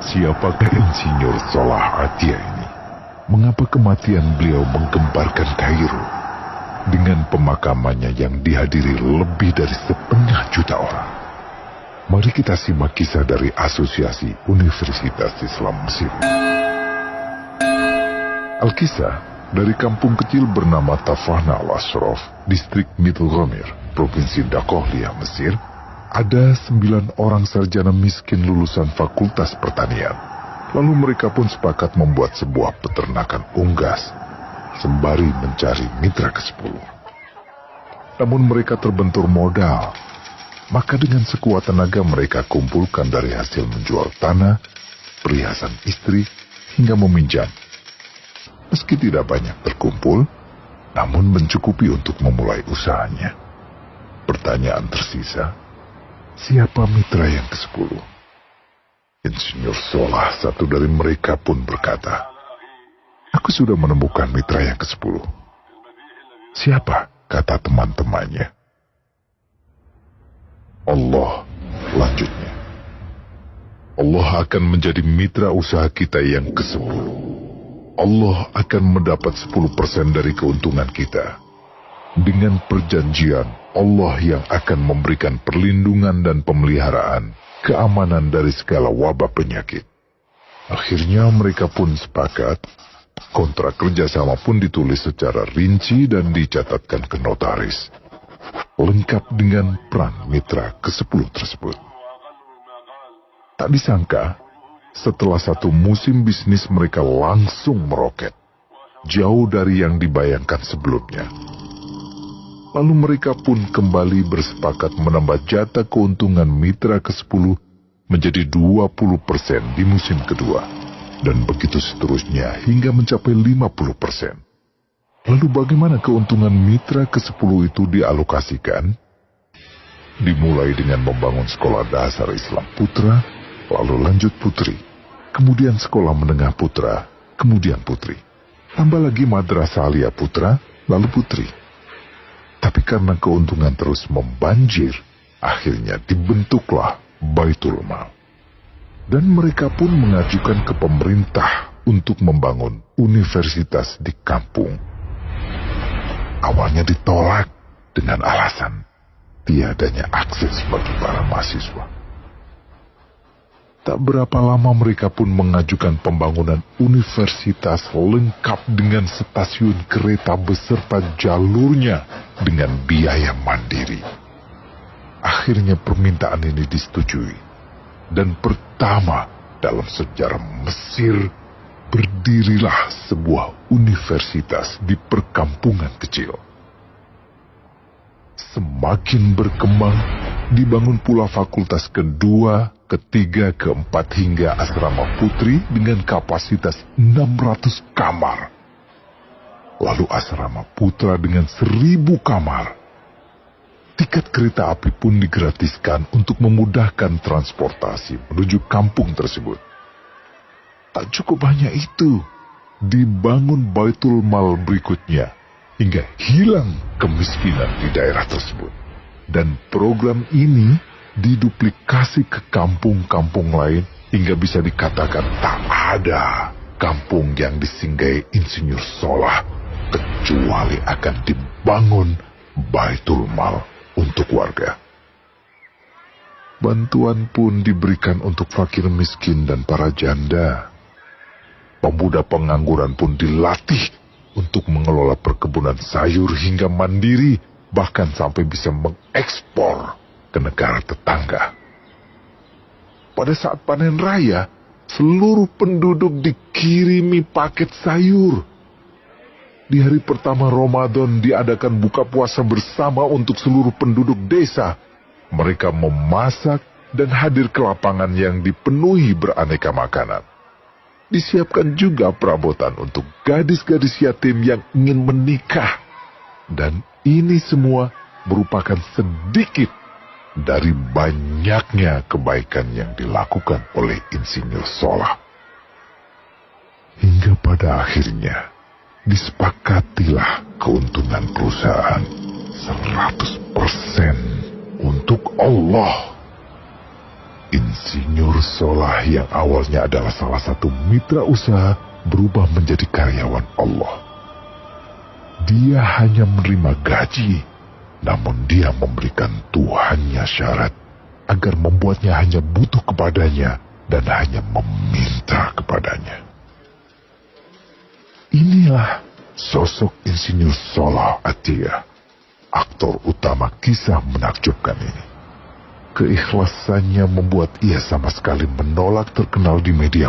Siapakah Insinyur Salah Atia ini? Mengapa kematian beliau menggemparkan Kairo? Dengan pemakamannya yang dihadiri lebih dari 1,5 juta orang. Mari kita simak kisah dari Asosiasi Universitas Islam Mesir. Al-Kisah dari kampung kecil bernama Tafahna al-Ashraf, distrik Middle Gomir, provinsi Dakohlia, Mesir, ada 9 orang sarjana miskin lulusan fakultas pertanian. Lalu mereka pun sepakat membuat sebuah peternakan unggas, sembari mencari mitra ke-10. Namun mereka terbentur modal. Maka dengan sekuat tenaga mereka kumpulkan dari hasil menjual tanah, perhiasan istri, hingga meminjam. Meski tidak banyak terkumpul, namun mencukupi untuk memulai usahanya. Pertanyaan tersisa, siapa mitra yang ke-10? Insinyur Salah, satu dari mereka pun berkata, "Aku sudah menemukan mitra yang ke-10. Siapa?" kata teman-temannya. Allah, lanjutnya. Allah akan menjadi mitra usaha kita yang ke-10. Allah akan mendapat 10% dari keuntungan kita. Dengan perjanjian, Allah yang akan memberikan perlindungan dan pemeliharaan, keamanan dari segala wabah penyakit. Akhirnya mereka pun sepakat. Kontrak kerjasama pun ditulis secara rinci dan dicatatkan ke notaris, lengkap dengan peran mitra ke-10 tersebut. Tak disangka, setelah 1 musim bisnis mereka langsung meroket, jauh dari yang dibayangkan sebelumnya. Lalu mereka pun kembali bersepakat menambah jatah keuntungan mitra ke-10 menjadi 20% di musim kedua. Dan begitu seterusnya hingga mencapai 50%. Lalu bagaimana keuntungan mitra ke-10 itu dialokasikan? Dimulai dengan membangun sekolah dasar Islam putra, lalu lanjut putri, kemudian sekolah menengah putra, kemudian putri. Tambah lagi madrasah alia putra, lalu putri. Tapi karena keuntungan terus membanjir, akhirnya dibentuklah Baitul Mal. Dan mereka pun mengajukan ke pemerintah untuk membangun universitas di kampung. Awalnya ditolak dengan alasan tiadanya akses bagi para mahasiswa. Tak berapa lama mereka pun mengajukan pembangunan universitas lengkap dengan stasiun kereta beserta jalurnya dengan biaya mandiri. Akhirnya permintaan ini disetujui. Dan pertama dalam sejarah Mesir, berdirilah sebuah universitas di perkampungan kecil. Semakin berkembang, dibangun pula fakultas kedua, ketiga, keempat hingga asrama putri dengan kapasitas 600 kamar. Lalu asrama putra dengan 1.000 kamar. Tiket kereta api pun digratiskan untuk memudahkan transportasi menuju kampung tersebut. Tak cukup hanya itu, dibangun Baitul Mal berikutnya hingga hilang kemiskinan di daerah tersebut. Dan program ini diduplikasi ke kampung-kampung lain hingga bisa dikatakan tak ada kampung yang disinggahi Insinyur Salah kecuali akan dibangun Baitul Mal untuk warga. Bantuan pun diberikan untuk fakir miskin dan para janda. Pemuda pengangguran pun dilatih untuk mengelola perkebunan sayur hingga mandiri, bahkan sampai bisa mengekspor ke negara tetangga. Pada saat panen raya, seluruh penduduk dikirimi paket sayur. Di hari pertama Ramadan diadakan buka puasa bersama untuk seluruh penduduk desa. Mereka memasak dan hadir ke lapangan yang dipenuhi beraneka makanan. Disiapkan juga perabotan untuk gadis-gadis yatim yang ingin menikah. Dan ini semua merupakan sedikit dari banyaknya kebaikan yang dilakukan oleh Insinyur Salah. Hingga pada akhirnya disepakatilah keuntungan perusahaan 100% untuk Allah. Insinyur Solah yang awalnya adalah salah satu mitra usaha berubah menjadi karyawan Allah. Dia hanya menerima gaji, namun dia memberikan Tuhannya syarat agar membuatnya hanya butuh kepadanya dan hanya meminta kepadanya. Inilah sosok Insinyur Solah Atiyah, aktor utama kisah menakjubkan ini. Keikhlasannya membuat ia sama sekali menolak terkenal di media